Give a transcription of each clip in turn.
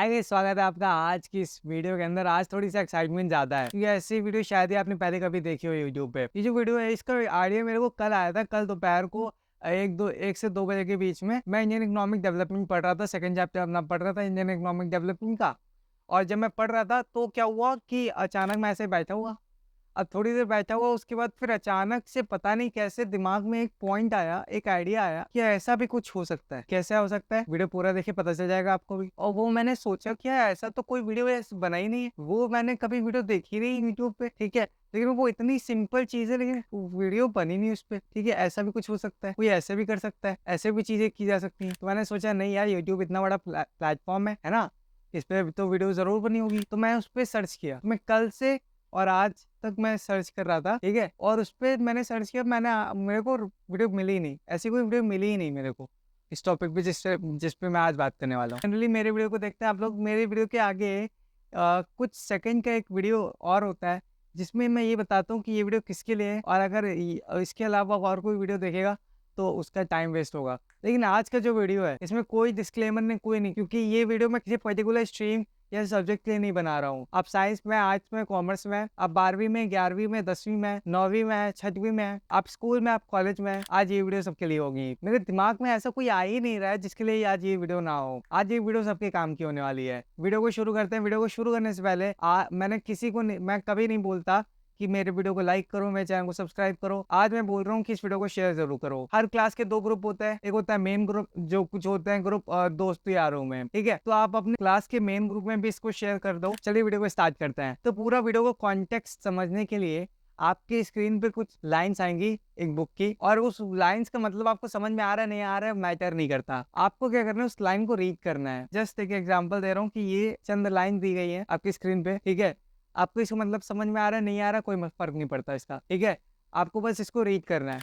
Hi guys, स्वागत है आपका आज की इस वीडियो के अंदर। आज थोड़ी सी एक्साइटमेंट ज़्यादा है क्योंकि ऐसी वीडियो शायद ही आपने पहले कभी देखी हो यूट्यूब पे। ये जो वीडियो है इसका आइडिया मेरे को कल आया था, कल दोपहर को 1 से 2 बजे के बीच में। मैं इंडियन इकोनॉमिक डेवलपमेंट पढ़ रहा था, सेकंड चैप्टर अपना पढ़ रहा था इंडियन इकोनॉमिक डेवलपमेंट का। और जब मैं पढ़ रहा था तो क्या हुआ कि अचानक मैं ऐसे बैठा हुआ। अब थोड़ी देर बैठा हुआ, उसके बाद फिर अचानक से पता नहीं कैसे दिमाग में एक पॉइंट आया, एक आइडिया आया कि ऐसा भी कुछ हो सकता है। कैसे हो सकता है, वीडियो पूरा देखिए पता चल जाएगा आपको भी। और वो मैंने सोचा कि यार ऐसा तो कोई वीडियो बना ही नहीं है, वो मैंने कभी वीडियो देखी नहीं यूट्यूब पे, ठीक है। लेकिन वो इतनी सिंपल चीज है, लेकिन वीडियो बनी नहीं उस पर, ठीक है। ऐसा भी कुछ हो सकता है, कोई ऐसे भी कर सकता है, ऐसे भी चीजें की जा सकती हैं। तो मैंने सोचा नहीं यार, यूट्यूब इतना बड़ा प्लेटफॉर्म है ना, इस पे तो वीडियो जरूर बनी होगी। तो मैं उस पर सर्च किया। मैं कल से और आज तक मैं सर्च कर रहा था, ठीक है। और उस पर मैंने सर्च किया, मेरे को वीडियो मिली ही नहीं, ऐसी कोई वीडियो मिली ही नहीं मेरे को इस टॉपिक पे जिस पे मैं आज बात करने वाला हूँ। जनरली मेरे वीडियो को देखते हैं आप लोग, मेरे वीडियो के आगे कुछ सेकंड का एक वीडियो और होता है जिसमें मैं ये बताता हूँ कि ये वीडियो किसके लिए है, और अगर इसके अलावा और कोई वीडियो देखेगा तो उसका टाइम वेस्ट होगा। लेकिन आज का जो वीडियो है इसमें कोई डिस्क्लेमर नहीं, कोई नहीं, क्योंकि ये वीडियो मैं किसी पर्टिकुलर स्ट्रीम या सब्जेक्ट के लिए नहीं बना रहा हूँ। आप साइंस में, आर्ट्स में, कॉमर्स में, आप 12वीं में, 11वीं में, 10वीं में, 9वीं में, 6वीं में, आप स्कूल में, आप कॉलेज में, आज ये वीडियो सबके लिए होगी। मेरे दिमाग में ऐसा कोई आ ही नहीं रहा है जिसके लिए आज ये वीडियो ना हो। आज ये वीडियो सबके काम की होने वाली है। वीडियो को शुरू करते हैं। वीडियो को शुरू करने से पहले मैंने किसी को मैं कभी नहीं बोलता कि मेरे वीडियो को लाइक करो, मेरे चैनल को सब्सक्राइब करो। आज मैं बोल रहा हूँ कि इस वीडियो को शेयर जरूर करो। हर क्लास के 2 ग्रुप होते हैं, एक होता है मेन ग्रुप, जो कुछ होते हैं ग्रुप दोस्त यारों में, ठीक है। तो आप अपने क्लास के मेन ग्रुप में भी इसको शेयर कर दो। चलिए वीडियो को स्टार्ट करते हैं। तो पूरा वीडियो को कॉन्टेक्स्ट समझने के लिए आपकी स्क्रीन पे कुछ लाइंस आएंगी एक बुक की, और उस लाइंस का मतलब आपको समझ में आ रहा है नहीं आ रहा है मैटर नहीं करता। आपको क्या करना है, उस लाइन को रीड करना है। जस्ट एक एग्जांपल दे रहा हूँ कि ये चंद लाइन दी गई है आपकी स्क्रीन पे, ठीक है। आपको इसका मतलब समझ में आ रहा है नहीं आ रहा, कोई फर्क नहीं पड़ता इसका, ठीक है। आपको बस इसको रीड करना है।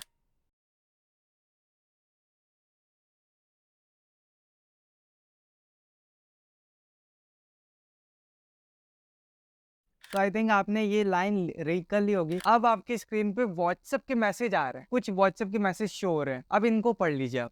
तो आई थिंक आपने ये लाइन रीड कर ली होगी। अब आपकी स्क्रीन पे व्हाट्सएप के मैसेज आ रहे हैं, कुछ व्हाट्सएप के मैसेज शो हो रहे हैं। अब इनको पढ़ लीजिए आप।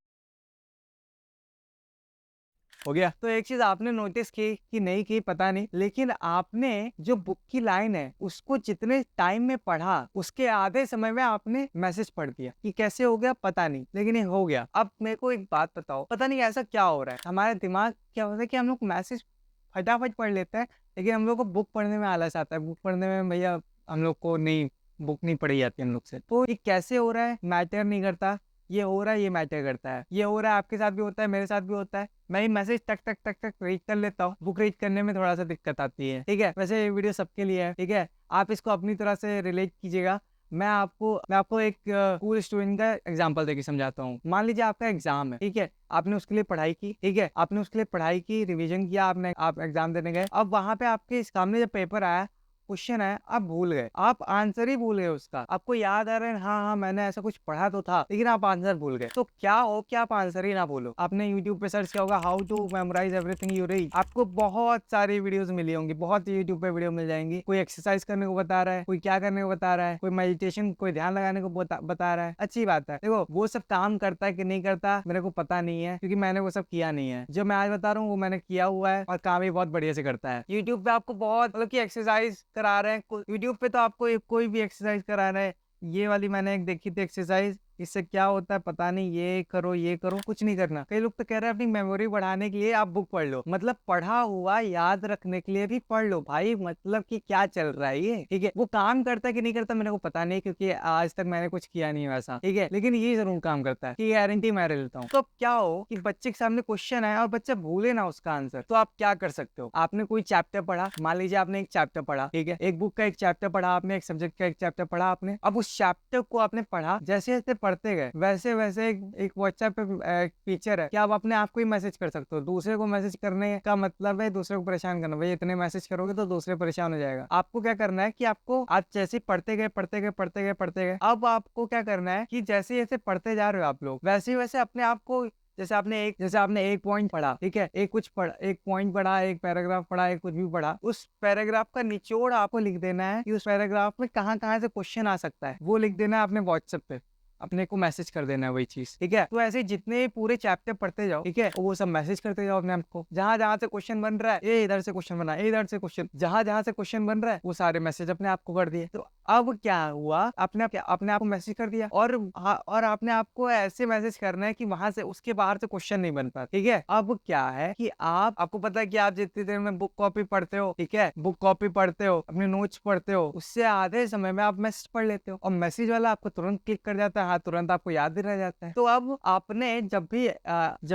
हो गया। तो एक चीज आपने नोटिस की कि नहीं की पता नहीं, लेकिन आपने जो बुक की लाइन है उसको जितने टाइम में पढ़ा उसके आधे समय में आपने मैसेज पढ़ दिया। कि कैसे हो गया पता नहीं, लेकिन ये हो गया। अब मेरे को एक बात बताओ, पता नहीं ऐसा क्या हो रहा है, हमारा दिमाग क्या होता है कि हम लोग मैसेज फटाफट पढ़ लेते हैं, लेकिन हम लोग को बुक पढ़ने में आलस आता है। बुक पढ़ने में भैया हम लोग को नहीं, बुक नहीं पढ़ी जाती हम लोग से। तो ये कैसे हो रहा है मैटर नहीं करता, ये हो रहा है ये मैटर करता है। ये हो रहा है आपके साथ भी होता है, मेरे साथ भी होता है। मैं ही मैसेज टक टक टक टक रीड कर लेता हूँ, बुक रीड करने में थोड़ा सा दिक्कत आती है, ठीक है। वैसे ये वीडियो सबके लिए है, ठीक है। आप इसको अपनी तरह से रिलेट कीजिएगा। मैं आपको एक स्कूल स्टूडेंट का एग्जांपल देके समझाता हूँ। मान लीजिए आपका एग्जाम है, ठीक है। आपने उसके लिए पढ़ाई की, ठीक है। आपने उसके लिए पढ़ाई की, रिवीजन किया, आप एग्जाम देने गए। अब वहां पे आपके सामने जब पेपर आया, क्वेश्चन है, आप भूल गए, आप आंसर ही भूल गए उसका। आपको याद आ रहा है हाँ हाँ मैंने ऐसा कुछ पढ़ा तो था, लेकिन आप आंसर भूल गए। तो क्या हो कि आप आंसर ही ना भूलो। आपने यूट्यूब पे सर्च किया होगा how to memorise everything you read, आपको बहुत सारी वीडियोस मिली होंगी, बहुत यूट्यूब पे वीडियो मिल जाएंगी। कोई एक्सरसाइज करने को बता रहा है, कोई क्या करने को बता रहा है, कोई मेडिटेशन, कोई ध्यान लगाने को बता रहा है। अच्छी बात है। देखो वो सब काम करता है कि नहीं करता मेरे को पता नहीं है, क्योंकि मैंने वो सब किया नहीं है। जो मैं आज बता रहा हूँ वो मैंने किया हुआ है, और काम भी बहुत बढ़िया से करता है। यूट्यूब पे आपको बहुत मतलब कि एक्सरसाइज करा रहे हैं, यूट्यूब पे तो आपको कोई भी एक्सरसाइज करा रहे हैं। ये वाली मैंने एक देखी थी एक्सरसाइज, इससे क्या होता है पता नहीं, ये करो कुछ नहीं करना। कई लोग तो कह रहे हैं अपनी मेमोरी बढ़ाने के लिए आप बुक पढ़ लो, मतलब पढ़ा हुआ याद रखने के लिए भी पढ़ लो भाई। मतलब कि क्या चल रहा है ये, ठीक है। वो काम करता है कि नहीं करता मेरे को पता नहीं, क्योंकि आज तक मैंने कुछ किया नहीं वैसा, ठीक है। लेकिन ये जरूर काम करता है कि गारंटी मैं लेता हूँ। तो अब क्या हो कि बच्चे के सामने क्वेश्चन है और बच्चा भूले ना उसका आंसर, तो आप क्या कर सकते हो। आपने कोई चैप्टर पढ़ा, मान लीजिए आपने एक चैप्टर पढ़ा, ठीक है। एक बुक का एक चैप्टर पढ़ा आपने, एक सब्जेक्ट का एक चैप्टर पढ़ा आपने। अब उस चैप्टर को आपने पढ़ा, जैसे जैसे पढ़ते गए वैसे वैसे एक व्हाट्सएप पे फीचर है कि आप अपने आप को ही मैसेज कर सकते हो। दूसरे को मैसेज करने का मतलब है दूसरे को परेशान करना। भाई इतने मैसेज करोगे तो दूसरे परेशान हो जाएगा। आपको क्या करना है कि आपको आज जैसे ही पढ़ते गए, अब आपको क्या करना है कि जैसे जैसे पढ़ते जा रहे हो आप लोग, वैसे वैसे अपने आप को, जैसे आपने एक पॉइंट पढ़ा, ठीक है, एक पॉइंट पढ़ा, एक पैराग्राफ पढ़ा, एक कुछ भी पढ़ा, उस पैराग्राफ का निचोड़ आपको लिख देना है कि उस पैराग्राफ में कहाँ कहाँ से क्वेश्चन आ सकता है, वो लिख देना है आपने व्हाट्सएप पे। अपने को मैसेज कर देना है वही चीज, ठीक है। तो ऐसे जितने पूरे चैप्टर पढ़ते जाओ, ठीक है, वो सब मैसेज करते जाओ अपने आप को। जहां जहां से क्वेश्चन बन रहा है, ये इधर से क्वेश्चन बना, ये इधर से क्वेश्चन, जहां जहां से क्वेश्चन बन रहा है वो सारे मैसेज अपने आप को कर दिए। तो अब क्या हुआ, अपने आप को मैसेज कर दिया, और अपने आप को ऐसे मैसेज करना है कि वहां से उसके बाहर से क्वेश्चन नहीं बन पाता, ठीक है। अब क्या है कि आपको पता है कि आप जितनी देर में बुक कॉपी पढ़ते हो, ठीक है, बुक कॉपी पढ़ते हो, अपने नोट्स पढ़ते हो, उससे आधे समय में आप मैसेज पढ़ लेते हो, और मैसेज वाला आपको तुरंत क्लिक कर जाता है, हाँ, तुरंत आपको याद भी रह जाता है। तो अब आपने जब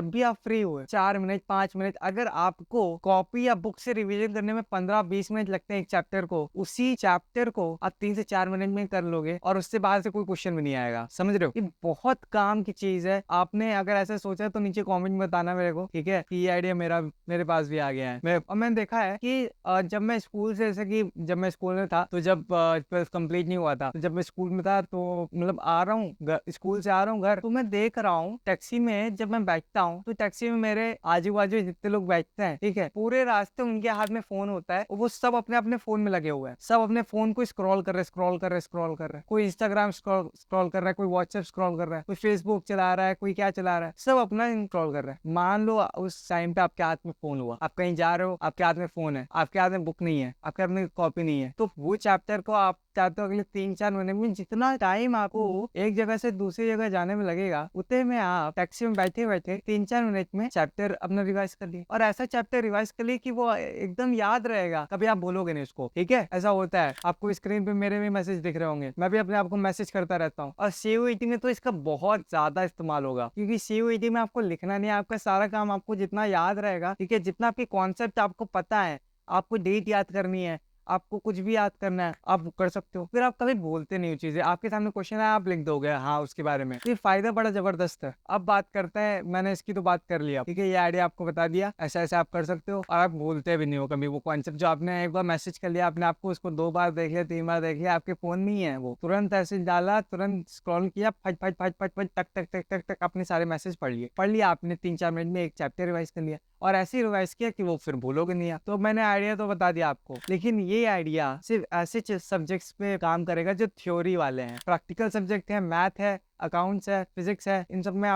भी आप फ्री हुए 4 मिनट 5 मिनट, अगर आपको कॉपी या बुक से रिवीजन करने में 15-20 मिनट लगते हैं एक चैप्टर को, उसी चैप्टर को आप 3 से 4 मिनट में कर लोगे, और उससे बाहर से कोई क्वेश्चन भी नहीं आएगा। समझ रहे हो, ये बहुत काम की चीज है। आपने अगर ऐसा सोचा तो नीचे कमेंट में बताना मेरे को, ठीक है, कि ये आइडिया मेरे पास भी आ गया है। और मैंने देखा है कि जब मैं स्कूल से, जैसे कि जब मैं स्कूल में था, तो जब 12th कंप्लीट नहीं हुआ था, तो जब मैं स्कूल में था, तो मतलब आ रहा हूँ स्कूल से, आ रहा हूँ घर, तो मैं देख रहा हूँ टैक्सी में जब मैं बैठता हूँ, तो टैक्सी में मेरे आजू बाजू जितने लोग बैठते हैं, ठीक है, पूरे रास्ते उनके हाथ में फोन होता है, वो सब अपने अपने फोन में लगे हुए हैं, सब अपने फोन को स्क्रॉल कर रहे हैं, कोई इंस्टाग्राम स्क्रॉल कर रहा है, कोई व्हाट्सएप स्क्रॉल कर रहा है, कोई फेसबुक चला रहा है, कोई क्या चला रहा है, सब अपना स्क्रॉल कर रहा है। मान लो उस टाइम पे आपके हाथ में फोन हुआ, आप कहीं जा रहे हो, आपके हाथ में फोन है, आपके हाथ में बुक नहीं है, आपके हाथ में कॉपी नहीं है, तो वो चैप्टर को आप चाहते हो अगले 3-4 महीने में, जितना टाइम आपको एक जगह से दूसरी जगह जाने में लगेगा, उतने में आप टैक्सी में बैठे बैठे 3-4 मिनट में चैप्टर अपना रिवाइज कर लिए, और ऐसा चैप्टर रिवाइज कर लिए कि वो एकदम याद रहेगा, कभी आप भूलोगे नहीं उसको, ठीक है। ऐसा होता है, आपको स्क्रीन पे मेरे भी मैसेज दिख रहे होंगे, मैं भी अपने आप को मैसेज करता रहता हूँ। और CUET में तो इसका बहुत ज्यादा इस्तेमाल होगा, क्योंकि CUET में आपको लिखना नहीं है, आपका सारा काम आपको जितना याद रहेगा, ठीक है, जितना आपके कॉन्सेप्ट आपको पता है, आपको डेट याद करनी है, आपको कुछ भी याद करना है, आप कर सकते हो। फिर आप कभी बोलते नहीं हो चीजें, आपके सामने क्वेश्चन है, आप लिख दोगे हाँ उसके बारे में। ये फायदा बड़ा जबरदस्त है। अब बात करते हैं, मैंने इसकी तो बात कर लिया, ठीक है, ये आइडिया आपको बता दिया, ऐसा ऐसा आप कर सकते हो, और आप भूलते भी नहीं हो कभी वो कॉन्सेप्ट जो आपने एक बार मैसेज कर लिया, आपने आपको उसको 2 बार देख लिया, 3 बार देख लिया, आपके फोन में ही है वो, तुरंत ऐसे डाला, तुरंत स्क्रॉल किया, फट फट फट फट फट, टक टक टक टक टक, अपने सारे मैसेज पढ़ लिया आपने, 3-4 मिनट में एक चैप्टर रिवाइज कर लिया, और ऐसे ही रिवाइज किया कि वो फिर भूलोगे नहीं आप। तो मैंने आइडिया तो बता दिया आपको, लेकिन ये आइडिया सिर्फ ऐसे सब्जेक्ट्स पे काम करेगा जो थ्योरी वाले हैं। प्रैक्टिकल सब्जेक्ट है, मैथ है, अकाउंट्स है, फिजिक्स है, इन सब में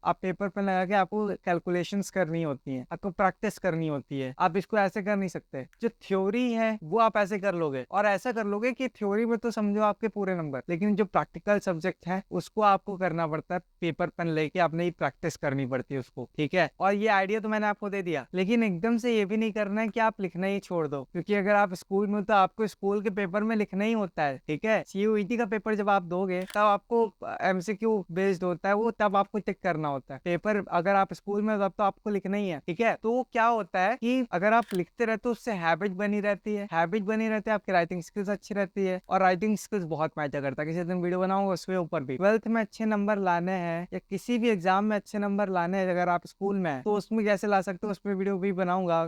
आप पेपर पे लगा के आपको कैलकुलेशंस करनी होती हैं, आपको प्रैक्टिस करनी होती है, आप इसको ऐसे कर नहीं सकते। जो थ्योरी है वो आप ऐसे कर लोगे, और ऐसा कर लोगे कि थ्योरी में तो समझो आपके पूरे नंबर, लेकिन जो प्रैक्टिकल सब्जेक्ट है उसको आपको करना पड़ता है, पेपर पेन लेके आपने ही प्रैक्टिस करनी पड़ती है उसको, ठीक है। और ये आइडिया तो मैंने आपको दे दिया, लेकिन एकदम से ये भी नहीं करना है कि आप लिखना ही छोड़ दो, क्योंकि अगर आप स्कूल में, तो आपको स्कूल के पेपर में लिखना ही होता है, ठीक है। CUET का पेपर जब आप दोगे, तब आपको MCQ बेस्ड होता है वो, तब आपको टिक करना होता है। पेपर अगर आप स्कूल में, तब तो आपको लिखना ही है, ठीक है। तो क्या होता है कि अगर आप लिखते रहते हो, उससे हैबिट बनी रहती है, आपकी राइटिंग स्किल्स अच्छी रहती है, और राइटिंग स्किल्स बहुत मैटर करता है। किसी दिन वीडियो बनाऊंगा उसके ऊपर भी। 12th में अच्छे नंबर लाने हैं, या किसी भी एग्जाम में अच्छे नंबर लाने हैं, अगर आप स्कूल में है, तो उसमें कैसे ला सकते हो, उस पर वीडियो भी बनाऊंगा,